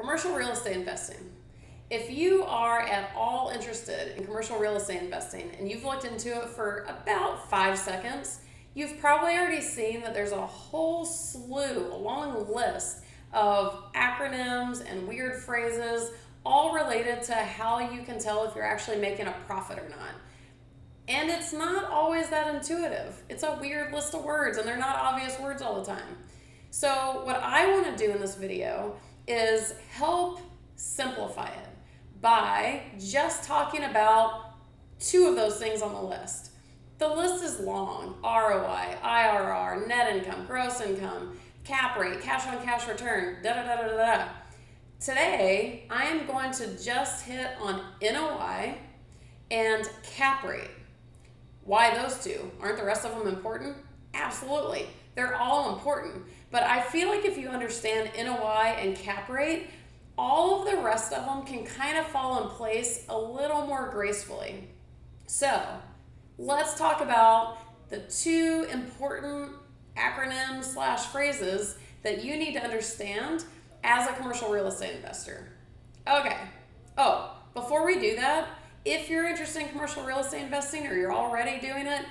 Commercial real estate investing. If you are at all interested in commercial real estate investing and you've looked into it for about 5 seconds, you've probably already seen that there's a whole slew, a long list of acronyms and weird phrases, all related to how you can tell if you're actually making a profit or not. And it's not always that intuitive. It's a weird list of words, and they're not obvious words all the time. So what I want to do in this video is help simplify it by just talking about 2 of those things on the list. The list is long: ROI, IRR, net income, gross income, cap rate, cash on cash return, da-da-da-da-da-da. Today, I am going to just hit on NOI and cap rate. Why those 2? Aren't the rest of them important? Absolutely. They're all important. But I feel like if you understand NOI and cap rate, all of the rest of them can kind of fall in place a little more gracefully. So let's talk about the 2 important acronyms / phrases that you need to understand as a commercial real estate investor. Okay. Oh, before we do that, if you're interested in commercial real estate investing or you're already doing it,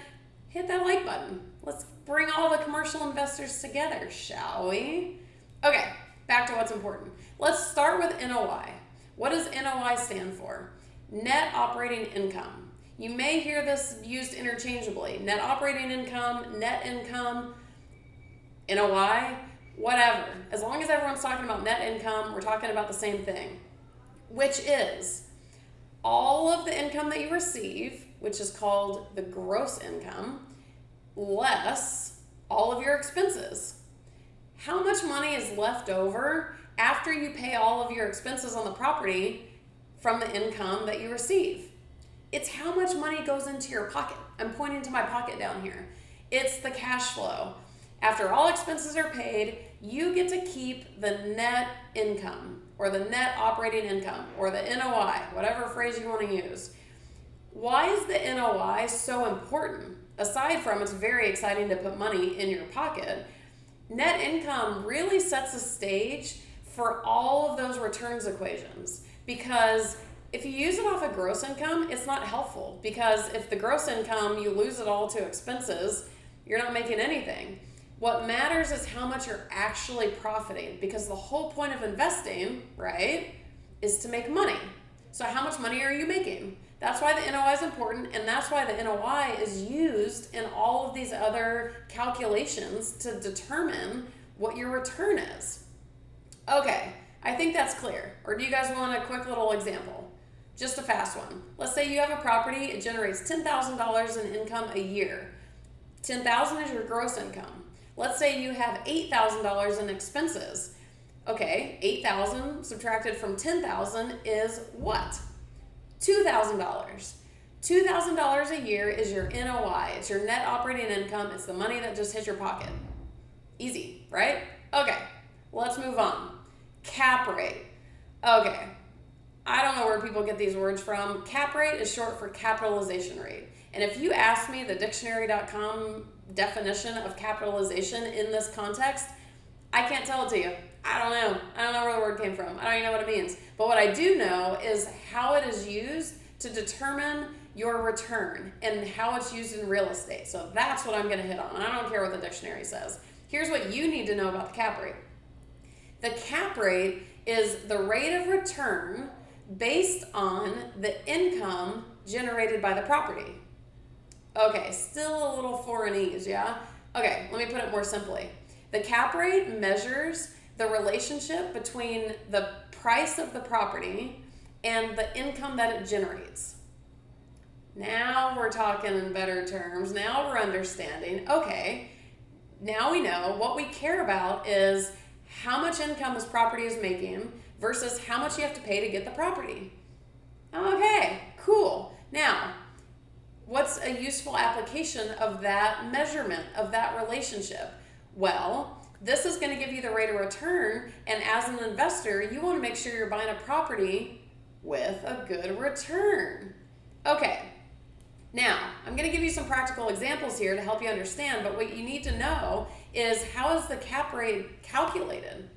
hit that like button. Let's bring all the commercial investors together, shall we? Okay, back to what's important. Let's start with NOI. What does NOI stand for? Net operating income. You may hear this used interchangeably. Net operating income, net income, NOI, whatever. As long as everyone's talking about net income, we're talking about the same thing, which is all of the income that you receive, which is called the gross income, less all of your expenses. How much money is left over after you pay all of your expenses on the property from the income that you receive? It's how much money goes into your pocket. I'm pointing to my pocket down here. It's the cash flow. After all expenses are paid, you get to keep the net income or the net operating income or the NOI, whatever phrase you want to use. Why is the NOI so important? Aside from it's very exciting to put money in your pocket, net income really sets the stage for all of those returns equations, because if you use it off of gross income, it's not helpful, because if the gross income, you lose it all to expenses, you're not making anything. What matters is how much you're actually profiting, because the whole point of investing, right, is to make money. So how much money are you making? That's why the NOI is important, and that's why the NOI is used in all of these other calculations to determine what your return is. Okay, I think that's clear. Or do you guys want a quick little example? Just a fast one. Let's say you have a property, it generates $10,000 in income a year. $10,000 is your gross income. Let's say you have $8,000 in expenses. Okay, $8,000 subtracted from $10,000 is what? $2,000. $2,000 a year is your NOI. It's your net operating income. It's the money that just hits your pocket. Easy, right? Okay, let's move on. Cap rate. Okay, I don't know where people get these words from. Cap rate is short for capitalization rate. And if you ask me the dictionary.com definition of capitalization in this context, I can't tell it to you. I don't know where the word came from. I don't even know what it means. But what I do know is how it is used to determine your return and how it's used in real estate. So that's what I'm going to hit on. I don't care what the dictionary says. Here's what you need to know about the cap rate. The cap rate is the rate of return based on the income generated by the property. Okay, still a little foreignese, yeah? Okay, let me put it more simply. The cap rate measures the relationship between the price of the property and the income that it generates. Now we're talking in better terms. Now we're understanding. Okay, now we know what we care about is how much income this property is making versus how much you have to pay to get the property. Okay, cool. Now, what's a useful application of that measurement, of that relationship? Well, this is going to give you the rate of return, and as an investor, you want to make sure you're buying a property with a good return. Okay, now, I'm going to give you some practical examples here to help you understand, but what you need to know is how is the cap rate calculated?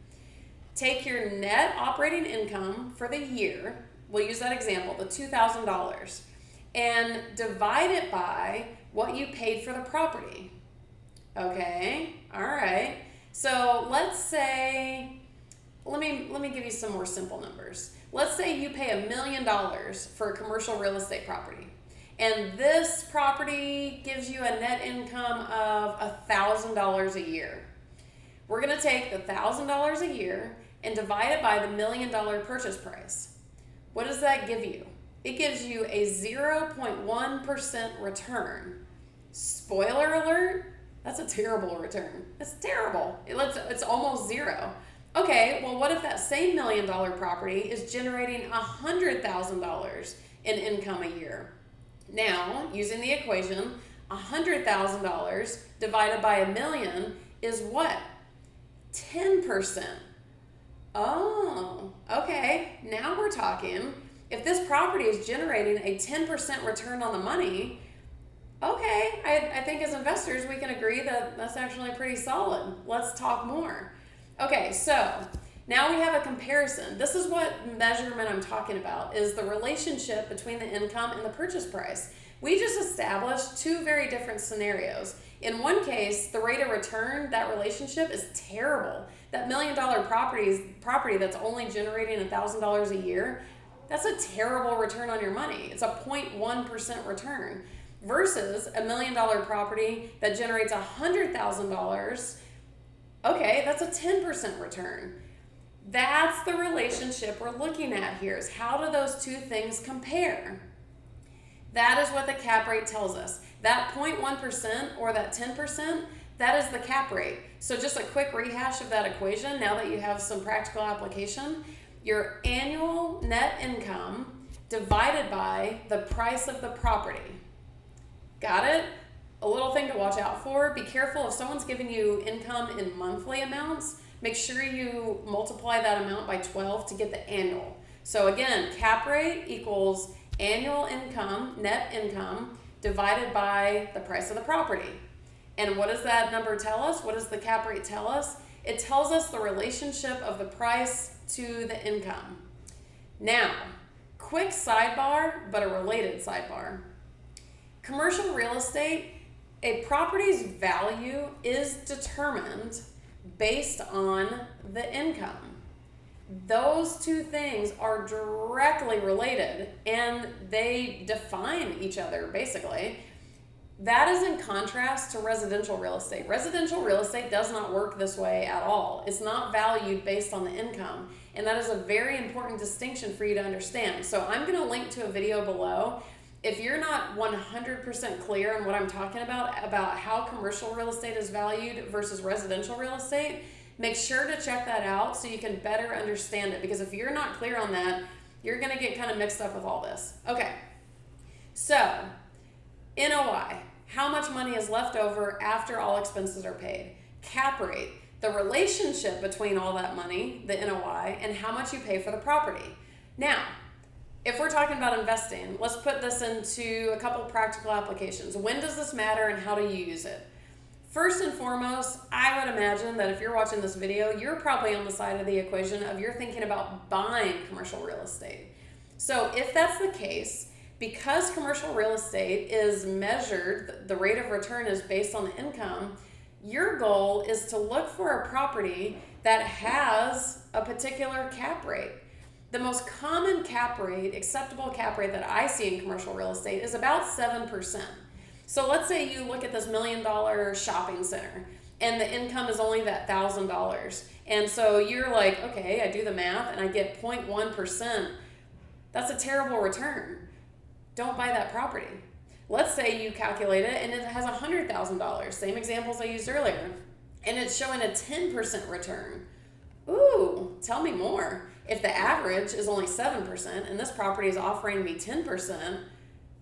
take your net operating income for the year, we'll use that example, the $2,000, and divide it by what you paid for the property. Okay, all right. So let's say, let me give you some more simple numbers. Let's say you pay $1 million for a commercial real estate property, and this property gives you a net income of $1,000 a year. We're going to take the $1,000 a year and divide it by the $1 million purchase price. What does that give you? It gives you a 0.1% return. Spoiler alert, that's a terrible return. It's terrible. It's almost zero. Okay, well, what if that same $1 million property is generating $100,000 in income a year? Now, using the equation, $100,000 divided by $1 million is what? 10%. Oh, okay, now we're talking. If this property is generating a 10% return on the money, okay, I think as investors we can agree that that's actually pretty solid. Let's talk more. Okay, so now we have a comparison. This is what measurement I'm talking about, is the relationship between the income and the purchase price. We just established two very different scenarios. In one case, the rate of return, that relationship is terrible. That $1 million property that's only generating $1,000 a year, that's a terrible return on your money. It's a 0.1% return versus a $1 million property that generates $100,000. Okay, that's a 10% return. That's the relationship we're looking at here, is how do those two things compare? That is what the cap rate tells us. That 0.1% or that 10%, that is the cap rate. So just a quick rehash of that equation, now that you have some practical application. Your annual net income divided by the price of the property. Got it? A little thing to watch out for. Be careful if someone's giving you income in monthly amounts, make sure you multiply that amount by 12 to get the annual. So again, cap rate equals annual income, net income, divided by the price of the property. And what does that number tell us? What does the cap rate tell us? It tells us the relationship of the price to the income. Now, quick sidebar, but a related sidebar. Commercial real estate, a property's value is determined based on the income. Those two things are directly related and they define each other basically. That is in contrast to residential real estate. Residential real estate does not work this way at all. It's not valued based on the income, and that is a very important distinction for you to understand. So I'm going to link to a video below. If you're not 100% clear on what I'm talking about how commercial real estate is valued versus residential real estate, make sure to check that out so you can better understand it, because if you're not clear on that, you're going to get kind of mixed up with all this. Okay, so NOI, how much money is left over after all expenses are paid. Cap rate, the relationship between all that money, the NOI, and how much you pay for the property. Now, if we're talking about investing, let's put this into a couple practical applications. When does this matter and how do you use it? First and foremost, I would imagine that if you're watching this video, you're probably on the side of the equation of you're thinking about buying commercial real estate. So if that's the case, because commercial real estate is measured, the rate of return is based on the income, your goal is to look for a property that has a particular cap rate. The most common cap rate, acceptable cap rate that I see in commercial real estate is about 7%. So let's say you look at this $1 million shopping center and the income is only that $1,000. And so you're like, okay, I do the math and I get 0.1%. That's a terrible return. Don't buy that property. Let's say you calculate it and it has $100,000, same examples I used earlier, and it's showing a 10% return. Ooh, tell me more. If the average is only 7% and this property is offering me 10%,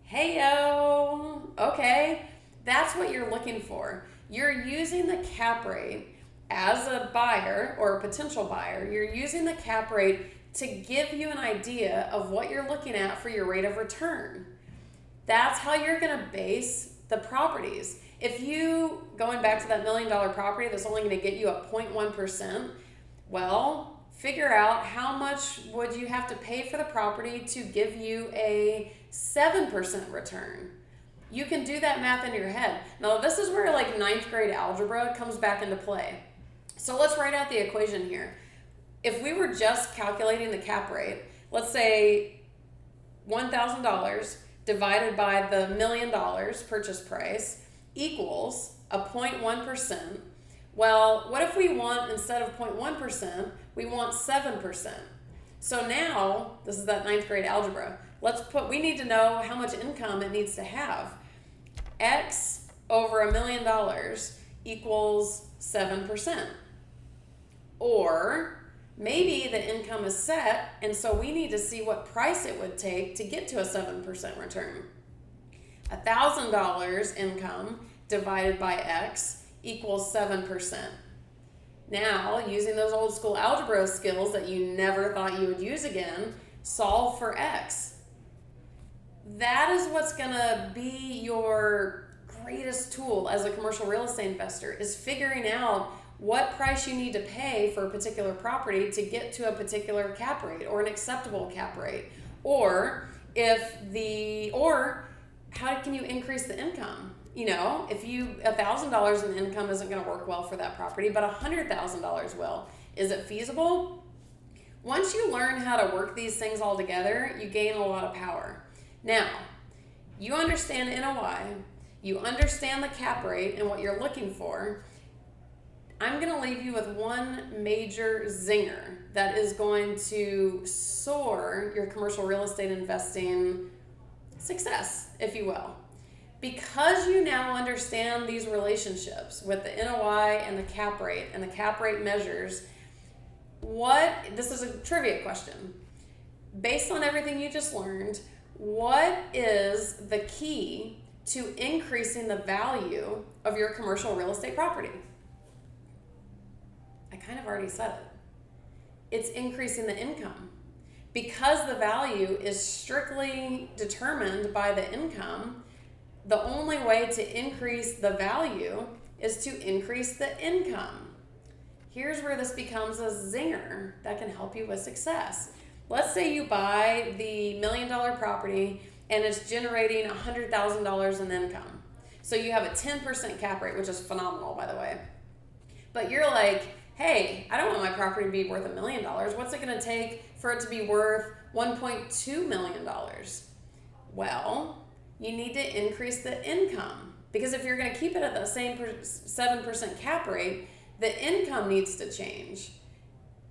hey-o, okay, that's what you're looking for. You're using the cap rate as a buyer or a potential buyer. You're using the cap rate to give you an idea of what you're looking at for your rate of return. That's how you're going to base the properties. If going back to that $1 million property that's only going to get you a 0.1%, well, figure out how much would you have to pay for the property to give you a 7% return. You can do that math in your head. Now, this is where like 9th grade algebra comes back into play. So let's write out the equation here. If we were just calculating the cap rate, let's say $1,000 divided by the $1 million purchase price equals a 0.1%. Well, what if we want, instead of 0.1%, we want 7%? So now, this is that 9th grade algebra. We need to know how much income it needs to have. X over $1 million equals 7%. Or maybe the income is set, and so we need to see what price it would take to get to a 7% return. $1,000 income divided by X equals 7%. Now, using those old school algebra skills that you never thought you would use again, solve for X. That is what's going to be your greatest tool as a commercial real estate investor, is figuring out what price you need to pay for a particular property to get to a particular cap rate or an acceptable cap rate. Or how can you increase the income? You know, if $1,000 in income isn't going to work well for that property, but $100,000 will. Is it feasible? Once you learn how to work these things all together, you gain a lot of power. Now, you understand NOI, you understand the cap rate and what you're looking for. I'm going to leave you with one major zinger that is going to soar your commercial real estate investing success, if you will. Because you now understand these relationships with the NOI and the cap rate measures, this is a trivia question. Based on everything you just learned, what is the key to increasing the value of your commercial real estate property? I kind of already said it. It's increasing the income. Because the value is strictly determined by the income, the only way to increase the value is to increase the income. Here's where this becomes a zinger that can help you with success. Let's say you buy the $1 million property and it's generating $100,000 in income. So you have a 10% cap rate, which is phenomenal, by the way. But you're like, hey, I don't want my property to be worth $1 million. What's it going to take for it to be worth $1.2 million? Well, you need to increase the income, because if you're going to keep it at the same 7% cap rate, the income needs to change.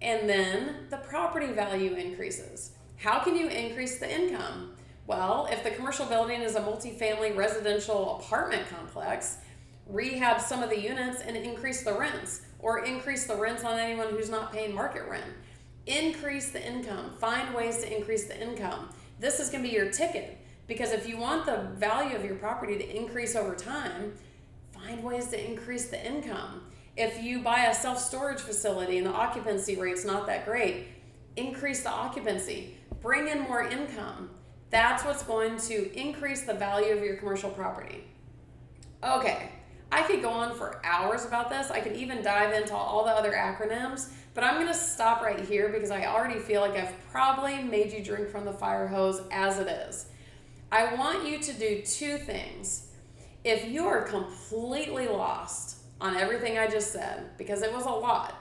And then the property value increases. How can you increase the income? Well, if the commercial building is a multifamily residential apartment complex, rehab some of the units and increase the rents, or increase the rents on anyone who's not paying market rent. Increase the income. Find ways to increase the income. This is going to be your ticket, because if you want the value of your property to increase over time, find ways to increase the income. If you buy a self-storage facility and the occupancy rate's not that great, increase the occupancy. Bring in more income. That's what's going to increase the value of your commercial property. Okay, I could go on for hours about this. I could even dive into all the other acronyms, but I'm going to stop right here because I already feel like I've probably made you drink from the fire hose as it is. I want you to do two things. If you are completely lost on everything I just said, because it was a lot,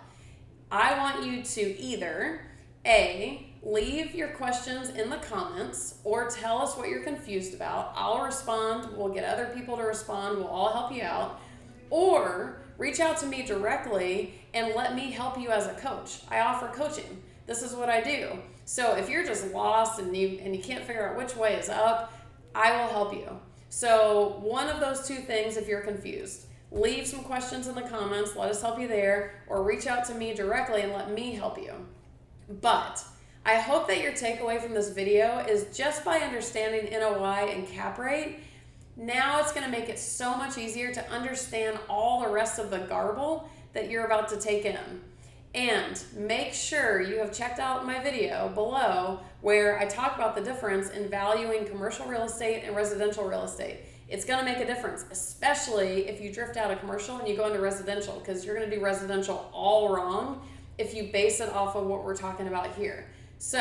I want you to either A, leave your questions in the comments, or tell us what you're confused about. I'll respond. We'll get other people to respond. We'll all help you out. Or reach out to me directly and let me help you as a coach. I offer coaching. This is what I do. So if you're just lost and you can't figure out which way is up, I will help you. So one of those two things, if you're confused, leave some questions in the comments. Let us help you there, or reach out to me directly and let me help you. But I hope that your takeaway from this video is, just by understanding NOI and cap rate, now it's going to make it so much easier to understand all the rest of the garble that you're about to take in. And make sure you have checked out my video below where I talk about the difference in valuing commercial real estate and residential real estate. It's going to make a difference, especially if you drift out of commercial and you go into residential, because you're going to do residential all wrong if you base it off of what we're talking about here. So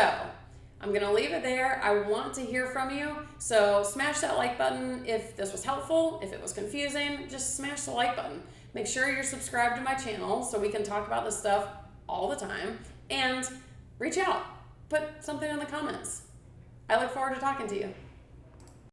I'm going to leave it there. I want to hear from you. So smash that like button if this was helpful. If it was confusing, just smash the like button. Make sure you're subscribed to my channel so we can talk about this stuff all the time. And reach out. Put something in the comments. I look forward to talking to you.